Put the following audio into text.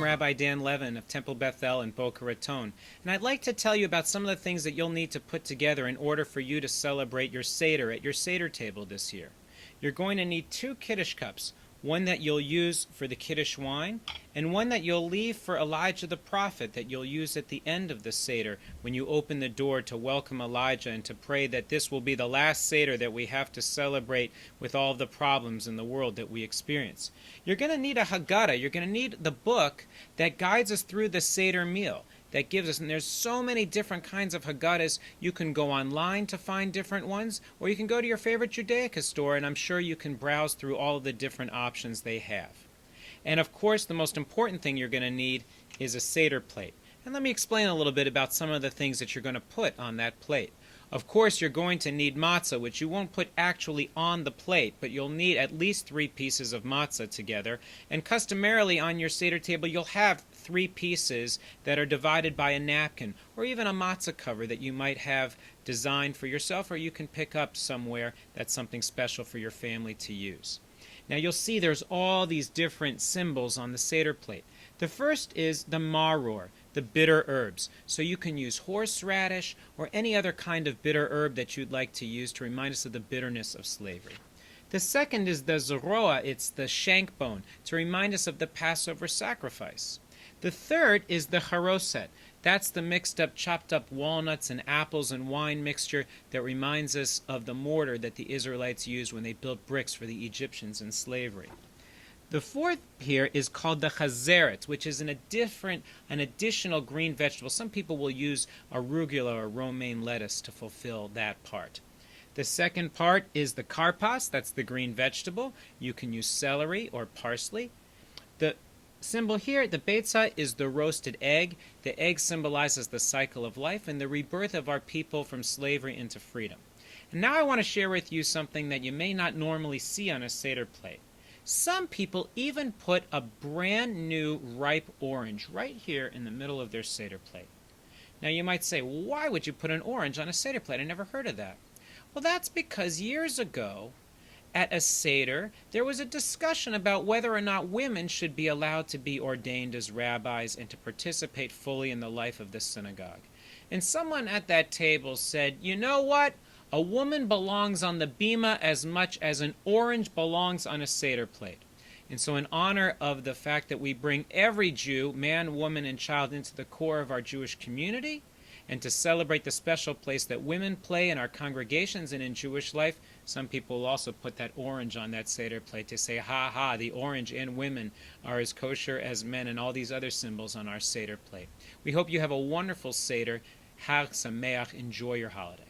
Rabbi Dan Levin of Temple Bethel in Boca Raton, and I'd like to tell you about some of the things that you'll need to put together in order for you to celebrate your Seder at your Seder table this year. You're going to need 2 Kiddush cups, one that you'll use for the Kiddush wine, and one that you'll leave for Elijah the prophet that you'll use at the end of the Seder when you open the door to welcome Elijah and to pray that this will be the last Seder that we have to celebrate with all of the problems in the world that we experience. You're going to need a Haggadah. You're going to need the book that guides us through the Seder meal. That gives us, and there's so many different kinds of Haggadahs. You can go online to find different ones, or you can go to your favorite Judaica store, and I'm sure you can browse through all of the different options they have. And of course, the most important thing you're going to need is a Seder plate. And let me explain a little bit about some of the things that you're going to put on that plate. Of course, you're going to need matzah, which you won't put actually on the plate, but you'll need at least 3 pieces of matzah together. And customarily on your Seder table, you'll have 3 pieces that are divided by a napkin, or even a matzah cover that you might have designed for yourself, or you can pick up somewhere that's something special for your family to use. Now you'll see there's all these different symbols on the Seder plate. The first is the maror, the bitter herbs. So you can use horseradish or any other kind of bitter herb that you'd like to use to remind us of the bitterness of slavery. The second is the zoroa, it's the shank bone, to remind us of the Passover sacrifice. The third is the charoset. That's the mixed up, chopped up walnuts and apples and wine mixture that reminds us of the mortar that the Israelites used when they built bricks for the Egyptians in slavery. The fourth here is called the chazeret, which is an additional green vegetable. Some people will use arugula or romaine lettuce to fulfill that part. The second part is the karpas, that's the green vegetable. You can use celery or parsley. The symbol here, the beitzah, is the roasted egg. The egg symbolizes the cycle of life and the rebirth of our people from slavery into freedom. And now I want to share with you something that you may not normally see on a Seder plate. Some people even put a brand new ripe orange right here in the middle of their Seder plate. Now you might say, well, why would you put an orange on a Seder plate? I never heard of that. Well, that's because years ago, at a Seder, there was a discussion about whether or not women should be allowed to be ordained as rabbis and to participate fully in the life of the synagogue. And someone at that table said, you know what? A woman belongs on the bima as much as an orange belongs on a Seder plate. And so in honor of the fact that we bring every Jew, man, woman, and child into the core of our Jewish community, and to celebrate the special place that women play in our congregations and in Jewish life, some people will also put that orange on that Seder plate to say, ha ha, the orange and women are as kosher as men, and all these other symbols on our Seder plate. We hope you have a wonderful Seder. Chag Sameach. Enjoy your holiday.